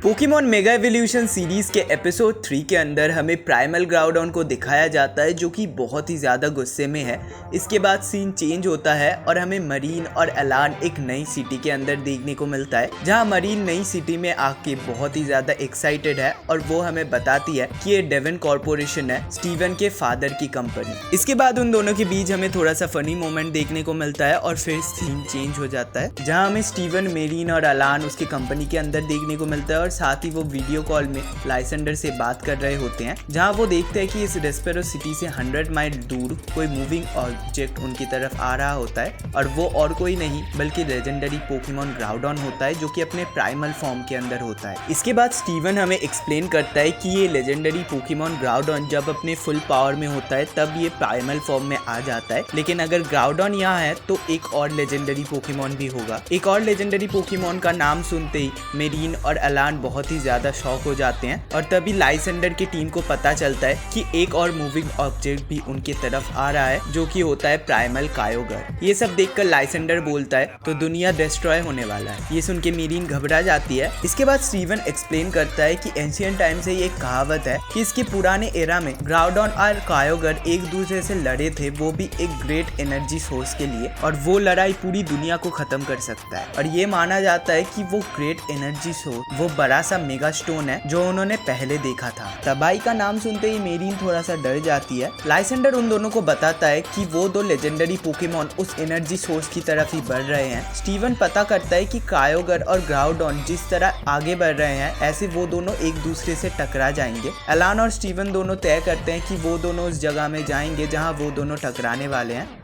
Pokemon mega evolution series के episode 3 के अंदर हमें प्राइमल ग्राउडॉन को दिखाया जाता है जो कि बहुत ही ज़्यादा गुस्से में है। इसके बाद सीन चेंज होता है और हमें मरीन और एलान एक नई सिटी के अंदर देखने को मिलता है, जहां मरीन नई सिटी में आके बहुत ही ज़्यादा एक्साइटेड है और वो हमें बताती है कि ये डेवन कॉर्पोरेशन है, स्टीवन के फादर की कंपनी। इसके बाद उन दोनों के बीच हमें थोड़ा सा फनी मोमेंट देखने को मिलता है और फिर सीन चेंज हो जाता है, जहाँ हमें स्टीवन, मेरीन और एलान उसकी कंपनी के अंदर देखने को मिलता है और साथ ही वो वीडियो कॉल में लाइसेंडर से बात कर रहे होते हैं, जहां वो देखते हैं कि इस डेस्पेरो सिटी से 100 माइल दूर कोई मूविंग ऑब्जेक्ट उनकी तरफ आ रहा होता है और वो और कोई नहीं बल्कि लेजेंडरी पोकेमॉन ग्राउडॉन होता है जो कि अपने प्राइमल फॉर्म के अंदर होता है। इसके बाद स्टीवन हमें एक्सप्लेन करता है कि ये लेजेंडरी पोकेमॉन ग्राउडॉन जब अपने फुल पावर में होता है तब ये प्राइमल फॉर्म में आ जाता है, लेकिन अगर ग्राउडॉन यहाँ है तो एक और लेजेंडरी पोकेमॉन भी होगा। एक और लेजेंडरी पोकेमॉन का नाम सुनते ही मेरीन और एलान बहुत ही ज्यादा शॉक हो जाते हैं और तभी लाइसेंडर की टीम को पता चलता है कि एक और मूविंग ऑब्जेक्ट भी उनके तरफ आ रहा है जो कि होता है प्राइमल कायोगर। ये सब देखकर लाइसेंडर बोलता है तो दुनिया डिस्ट्रॉय होने वाला है। ये सुन के मेरीन घबरा जाती है। इसके बाद स्टीवन एक्सप्लेन करता है कि एंशिएंट टाइम से ये कहावत है कि इसके पुराने एरा में ग्राउडॉन और कायोगर एक दूसरे से लड़े थे, वो भी एक ग्रेट एनर्जी सोर्स के लिए, और वो लड़ाई पूरी दुनिया को खत्म कर सकता है। और ये माना जाता है कि वो ग्रेट एनर्जी सोर्स वो बड़ा सा मेगा स्टोन है जो उन्होंने पहले देखा था। तबाही का नाम सुनते ही मेरीन थोड़ा सा डर जाती है। लाइसेंडर उन दोनों को बताता है कि वो दो लेजेंडरी पोकेमॉन उस एनर्जी सोर्स की तरफ ही बढ़ रहे हैं। स्टीवन पता करता है कि कायोगर और ग्राउडॉन जिस तरह आगे बढ़ रहे हैं ऐसे वो दोनों एक दूसरे से टकरा जाएंगे। एलान और स्टीवन दोनों तय करते हैं कि वो दोनों उस जगह में जाएंगे जहां वो दोनों टकराने वाले हैं।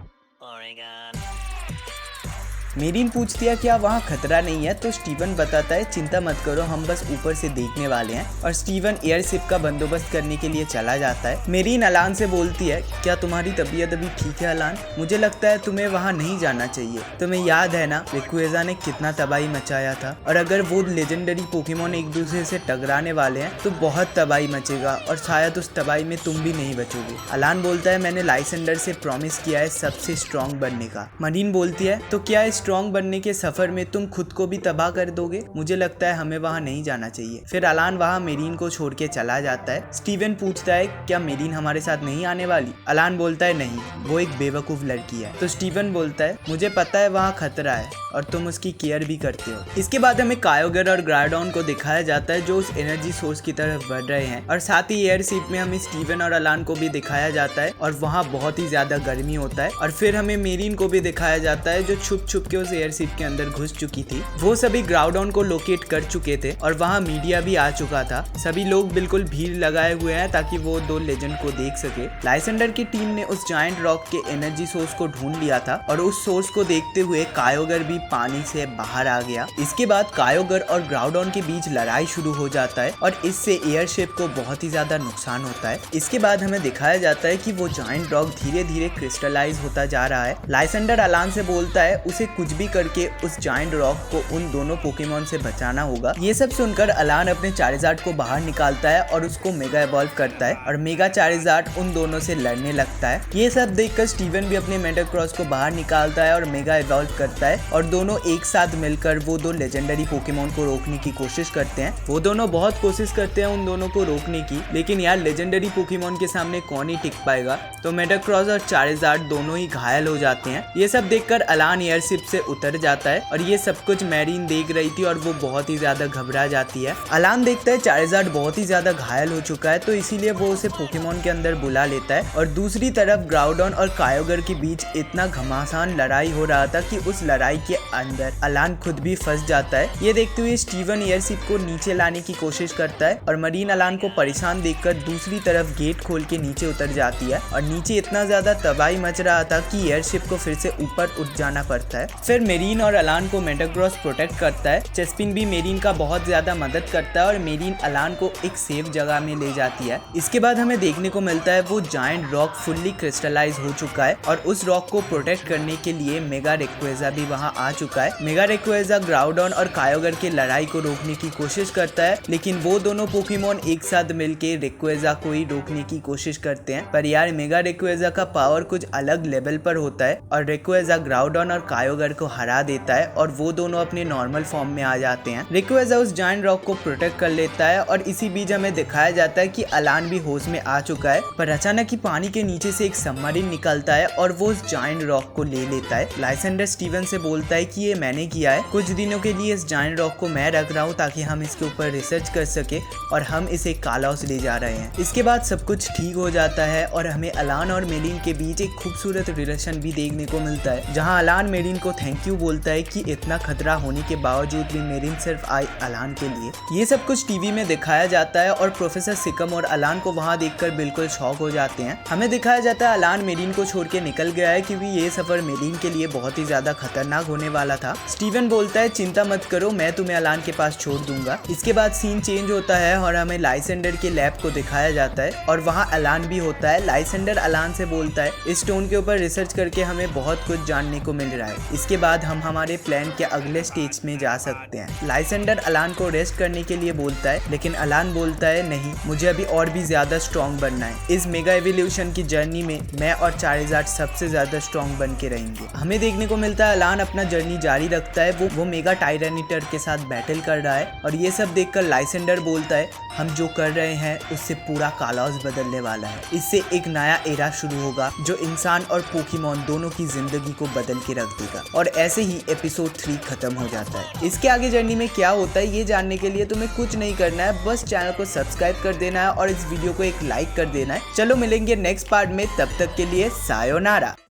मेरीन पूछती है क्या वहाँ खतरा नहीं है, तो स्टीवन बताता है चिंता मत करो, हम बस ऊपर से देखने वाले हैं, और स्टीवन एयरशिप का बंदोबस्त करने के लिए चला जाता है। मेरीन एलान से बोलती है क्या तुम्हारी तबीयत अभी ठीक है एलान? मुझे लगता है तुम्हें वहाँ नहीं जाना चाहिए। तुम्हें याद है ना रेक्वेजा ने कितना तबाही मचाया था, और अगर वो लेजेंडरी पोकेमॉन एक दूसरे से टकराने वाले हैं तो बहुत तबाही मचेगा और शायद उस तबाही में तुम भी नहीं बचोगे। एलान बोलता है मैंने लाइसेंडर से प्रॉमिस किया है सबसे स्ट्रॉन्ग बनने का। मेरीन बोलती है तो क्या स्ट्रॉन्ग बनने के सफर में तुम खुद को भी तबाह कर दोगे? मुझे लगता है हमें वहाँ नहीं जाना चाहिए। फिर एलान वहाँ मेरीन को छोड़ के चला जाता है। स्टीवन पूछता है क्या मेरीन हमारे साथ नहीं आने वाली? एलान बोलता है नहीं, वो एक बेवकूफ लड़की है। तो स्टीवन बोलता है मुझे पता है वहाँ खतरा है और तुम उसकी केयर भी करते हो। इसके बाद हमें कायोगर और ग्राउडॉन को दिखाया जाता है जो उस एनर्जी सोर्स की तरफ बढ़ रहे हैं, और साथ ही एयरशिप में हमें स्टीवन और एलान को भी दिखाया जाता है और वहाँ बहुत ही ज्यादा गर्मी होता है। और फिर हमें मेरीन को भी दिखाया जाता है जो छुप छुप के उस एयरशिप के अंदर घुस चुकी थी। वो सभी ग्राउडॉन को लोकेट कर चुके थे और वहाँ मीडिया भी आ चुका था। सभी लोग बिल्कुल भीड़ लगाए हुए हैं ताकि वो दो लेजेंड को देख सके। लाइसेंडर की टीम ने उस जायंट रॉक के एनर्जी सोर्स को ढूंढ लिया था और उस सोर्स को देखते हुए कायोगर भी पानी से बाहर आ गया। इसके बाद कायोगर और ग्राउडॉन के बीच लड़ाई शुरू हो जाता है और इससे एयरशिप को बहुत ही ज्यादा नुकसान होता है। इसके बाद हमें दिखाया जाता है कि वो जायंट रॉक धीरे धीरे क्रिस्टलाइज होता जा रहा है। लाइसेंडर एलान से बोलता है उसे कुछ भी करके उस जायंट रॉक को उन दोनों पोकेमॉन से बचाना होगा। ये सब सुनकर एलान अपने चारिज़ार्ड को बाहर निकालता है और उसको मेगा इवॉल्व करता है और मेगा चारिज़ार्ड उन दोनों से लड़ने लगता है। ये सब देखकर स्टीवन भी अपने मेटाक्रॉस को बाहर निकालता है और मेगा इवॉल्व करता है और दोनों एक साथ मिलकर वो दो लेजेंडरी पोकेमॉन को रोकने की कोशिश करते हैं। वो दोनों बहुत कोशिश करते हैं उन दोनों को रोकने की, लेकिन यार लेजेंडरी पोकेमॉन के सामने कौन ही टिक पाएगा। तो मेटाक्रॉस और चारिज़ार्ड दोनों ही घायल हो जाते हैं। ये सब देखकर एलान एयरशिप से उतर जाता है और ये सब कुछ मेरीन देख रही थी और वो बहुत ही ज्यादा घबरा जाती है। एलान देखता है चारिज़ार्ड बहुत ही ज्यादा घायल हो चुका है, तो इसीलिए वो उसे पोकेमॉन के अंदर बुला लेता है। और दूसरी तरफ ग्राउडॉन और कायोगर के बीच इतना घमासान लड़ाई हो रहा था कि उस लड़ाई के अंदर एलान खुद भी फंस जाता है। ये देखते हुए स्टीवन एयरशिप को नीचे लाने की कोशिश करता है और मरीन एलान को परेशान देखकर दूसरी तरफ गेट खोल के नीचे उतर जाती है और नीचे इतना ज्यादा तबाही मच रहा था कि एयरशिप को फिर से ऊपर उठ जाना पड़ता है। फिर मेरीन और एलान को मेटाक्रॉस प्रोटेक्ट करता है। चेस्पिन भी मेरीन का बहुत ज्यादा मदद करता है और मेरीन एलान को एक सेफ जगह में ले जाती है। इसके बाद हमें देखने को मिलता है वो जायंट रॉक फुल्ली क्रिस्टलाइज हो चुका है और उस रॉक को प्रोटेक्ट करने के लिए मेगा रेक्वेजा भी वहां आ चुका है। मेगा रेक्वेजा ग्राउडॉन और कायोगर के लड़ाई को रोकने की कोशिश करता है, लेकिन वो दोनों पोकेमॉन एक साथ मिलके रेक्वेजा को ही रोकने की कोशिश करते हैं। पर यार मेगा रेक्वेजा का पावर कुछ अलग लेवल पर होता है और रेक्वेजा ग्राउडॉन और कायोगर एयर को हरा देता है और वो दोनों अपने नॉर्मल फॉर्म में आ जाते हैं। रिक्वेजा उस जायंट रॉक को प्रोटेक्ट कर लेता है और इसी बीच हमें दिखाया जाता है कि अलान भी होश में आ चुका है, पर अचानक ही पानी के नीचे से एक सबमरीन निकलता है और वो उस जायंट रॉक को ले लेता है। लाइसेंडर स्टीवन से बोलता है कि ये मैंने किया है, कुछ दिनों के लिए इस जायंट रॉक को मैं रख रहा हूँ ताकि हम इसके ऊपर रिसर्च कर सके और हम इसे कालाउस ले जा रहे हैं। इसके बाद सब कुछ ठीक हो जाता है और हमें अलान और मेलिन के बीच एक खूबसूरत रिलेशन भी देखने को मिलता है, जहाँ अलान मेलिन को थैंक यू बोलता है कि इतना खतरा होने के बावजूद भी मेलिन सिर्फ आई अलान के लिए। ये सब कुछ टीवी में दिखाया जाता है और प्रोफेसर सिकम और अलान को वहाँ देखकर बिल्कुल शॉक हो जाते हैं। हमें दिखाया जाता है अलान मेलिन को छोड़ के निकल गया है क्योंकि ये सफर मेलिन के लिए बहुत ही ज्यादा खतरनाक होने वाला था। स्टीवन बोलता है चिंता मत करो, मैं तुम्हें अलान के पास छोड़ दूंगा। इसके बाद सीन चेंज होता है और हमें लाइसेंडर के लैब को दिखाया जाता है और वहाँ अलान भी होता है। लाइसेंडर अलान से बोलता है इस स्टोन के ऊपर रिसर्च करके हमें बहुत कुछ जानने को मिल रहा है, इसके बाद हम हमारे प्लान के अगले स्टेज में जा सकते हैं। लाइसेंडर अलान को रेस्ट करने के लिए बोलता है, लेकिन अलान बोलता है नहीं, मुझे अभी और भी ज्यादा स्ट्रॉन्ग बनना है। इस मेगा एवोल्यूशन की जर्नी में मैं और चारिज़ार्ड सबसे ज्यादा स्ट्रॉन्ग बन के रहेंगे। हमें देखने को मिलता है अलान अपना जर्नी जारी रखता है, वो मेगा टायरेनिटर के साथ बैटल कर रहा है और ये सब देखकर लाइसेंडर बोलता है हम जो कर रहे हैं उससे पूरा कालाउस बदलने वाला है, इससे एक नया एरा शुरू होगा जो इंसान और पोकेमॉन दोनों की जिंदगी को बदल के रख देगा। और ऐसे ही एपिसोड 3 खत्म हो जाता है। इसके आगे जर्नी में क्या होता है ये जानने के लिए तुम्हें कुछ नहीं करना है, बस चैनल को सब्सक्राइब कर देना है और इस वीडियो को एक लाइक कर देना है। चलो मिलेंगे नेक्स्ट पार्ट में, तब तक के लिए सायोनारा।